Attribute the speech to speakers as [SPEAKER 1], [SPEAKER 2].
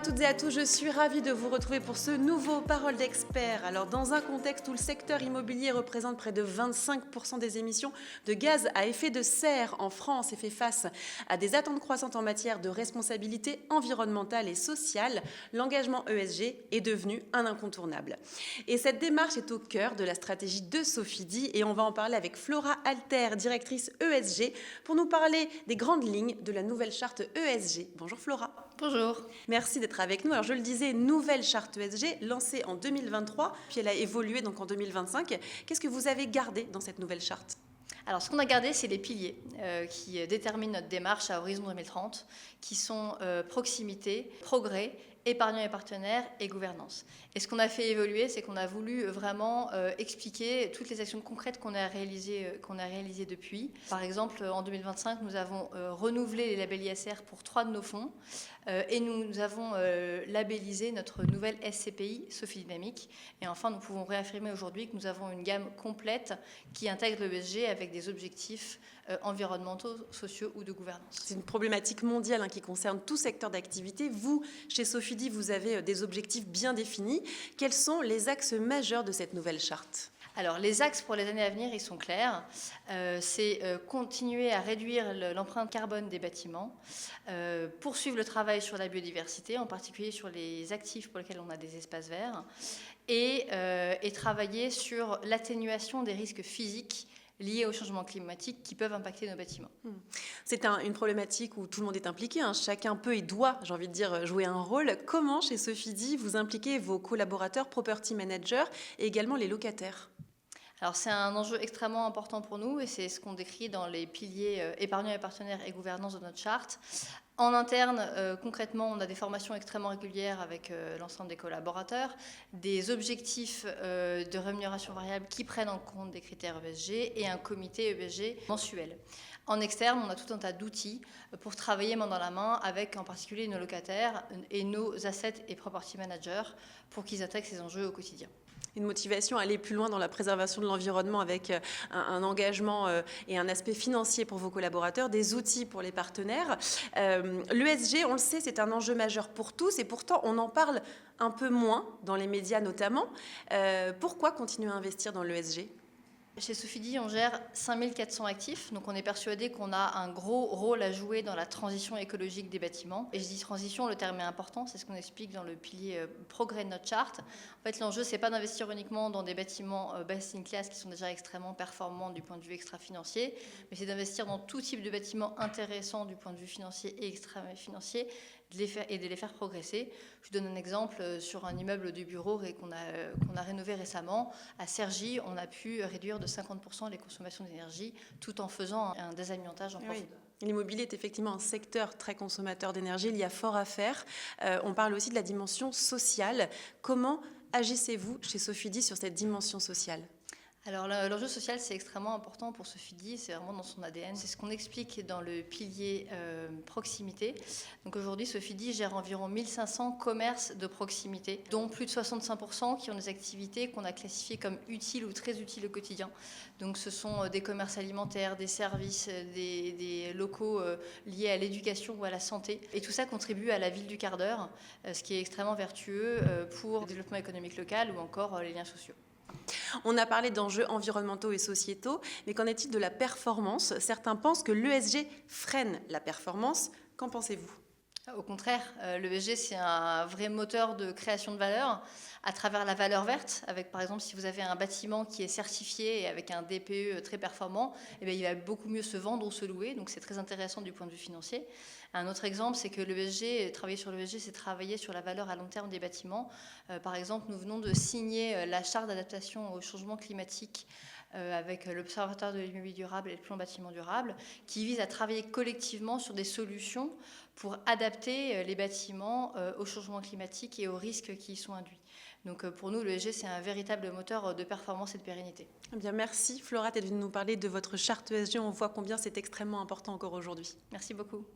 [SPEAKER 1] toutes et à tous, je suis ravie de vous retrouver pour ce nouveau Parole d'experts. Alors, dans un contexte où le secteur immobilier représente près de 25% des émissions de gaz à effet de serre en France et fait face à des attentes croissantes en matière de responsabilité environnementale et sociale, l'engagement ESG est devenu un incontournable. Et cette démarche est au cœur de la stratégie de Sofidy et on va en parler avec Flora Alter, directrice ESG, pour nous parler des grandes lignes de la nouvelle charte ESG. Bonjour Flora.
[SPEAKER 2] Bonjour.
[SPEAKER 1] Merci d'être avec nous. Alors je le disais, nouvelle charte ESG lancée en 2023, puis elle a évolué donc en 2025. Qu'est-ce que vous avez gardé dans cette nouvelle charte ?
[SPEAKER 2] Alors, ce qu'on a gardé, c'est les piliers qui déterminent notre démarche à horizon 2030, qui sont proximité, progrès, épargnants et partenaires et gouvernance. Et ce qu'on a fait évoluer, c'est qu'on a voulu vraiment expliquer toutes les actions concrètes qu'on a réalisées depuis. Par exemple, en 2025, nous avons renouvelé les labels ISR pour 3 de nos fonds et nous avons labellisé notre nouvelle SCPI, Sofidy Dynamique. Et enfin, nous pouvons réaffirmer aujourd'hui que nous avons une gamme complète qui intègre l'ESG avec des objectifs environnementaux, sociaux ou de gouvernance.
[SPEAKER 1] C'est une problématique mondiale qui concerne tout secteur d'activité. Vous, chez Sofidy, vous avez des objectifs bien définis. Quels sont les axes majeurs de cette nouvelle charte ?
[SPEAKER 2] Alors, les axes pour les années à venir, ils sont clairs. C'est continuer à réduire l'empreinte carbone des bâtiments, poursuivre le travail sur la biodiversité, en particulier sur les actifs pour lesquels on a des espaces verts, et travailler sur l'atténuation des risques physiques liés au changement climatique qui peuvent impacter nos bâtiments.
[SPEAKER 1] C'est une problématique où tout le monde est impliqué. Chacun peut et doit, j'ai envie de dire, jouer un rôle. Comment, chez Sofidy, vous impliquez vos collaborateurs, property managers et également les locataires ?
[SPEAKER 2] Alors, c'est un enjeu extrêmement important pour nous et c'est ce qu'on décrit dans les piliers épargnants et partenaires et gouvernance de notre charte. En interne, concrètement, on a des formations extrêmement régulières avec l'ensemble des collaborateurs, des objectifs de rémunération variable qui prennent en compte des critères ESG et un comité ESG mensuel. En externe, on a tout un tas d'outils pour travailler main dans la main avec en particulier nos locataires et nos assets et property managers pour qu'ils intègrent ces enjeux au quotidien.
[SPEAKER 1] Une motivation à aller plus loin dans la préservation de l'environnement avec un engagement et un aspect financier pour vos collaborateurs, des outils pour les partenaires. L'ESG, on le sait, c'est un enjeu majeur pour tous et pourtant on en parle un peu moins dans les médias notamment. Pourquoi continuer à investir dans l'ESG ?
[SPEAKER 2] Chez Sofidy, on gère 5400 actifs, donc on est persuadé qu'on a un gros rôle à jouer dans la transition écologique des bâtiments. Et je dis transition, le terme est important, c'est ce qu'on explique dans le pilier progrès de notre charte. En fait, l'enjeu, c'est pas d'investir uniquement dans des bâtiments best in class qui sont déjà extrêmement performants du point de vue extra-financier, mais c'est d'investir dans tout type de bâtiments intéressants du point de vue financier et extra-financier et de les faire progresser. Je vous donne un exemple sur un immeuble de bureau qu'on a rénové récemment. À Cergy, on a pu réduire de 50% les consommations d'énergie tout en faisant un désamiantage en profondeur.
[SPEAKER 1] Oui. L'immobilier est effectivement un secteur très consommateur d'énergie. Il y a fort à faire. On parle aussi de la dimension sociale. Comment agissez-vous chez Sofidy sur cette dimension sociale ?
[SPEAKER 2] Alors l'enjeu social, c'est extrêmement important pour Sofidy, c'est vraiment dans son ADN. C'est ce qu'on explique dans le pilier proximité. Donc aujourd'hui, Sofidy gère environ 1500 commerces de proximité, dont plus de 65% qui ont des activités qu'on a classifiées comme utiles ou très utiles au quotidien. Donc ce sont des commerces alimentaires, des services, des locaux liés à l'éducation ou à la santé. Et tout ça contribue à la ville du quart d'heure, ce qui est extrêmement vertueux pour le développement économique local ou encore les liens sociaux.
[SPEAKER 1] On a parlé d'enjeux environnementaux et sociétaux, mais qu'en est-il de la performance ? Certains pensent que l'ESG freine la performance. Qu'en pensez-vous ?
[SPEAKER 2] Au contraire, l'ESG, c'est un vrai moteur de création de valeur à travers la valeur verte. Avec, par exemple, si vous avez un bâtiment qui est certifié et avec un DPE très performant, eh bien, il va beaucoup mieux se vendre ou se louer. Donc, c'est très intéressant du point de vue financier. Un autre exemple, c'est que l'ESG, travailler sur l'ESG, c'est travailler sur la valeur à long terme des bâtiments. Par exemple, nous venons de signer la charte d'adaptation au changement climatique avec l'Observatoire de l'immobilier durable et le plan bâtiment durable, qui vise à travailler collectivement sur des solutions pour adapter les bâtiments au changement climatique et aux risques qui y sont induits. Donc pour nous, l'ESG, c'est un véritable moteur de performance et de pérennité.
[SPEAKER 1] Eh bien, merci Flora d'être venue nous parler de votre charte ESG. On voit combien c'est extrêmement important encore aujourd'hui.
[SPEAKER 2] Merci beaucoup.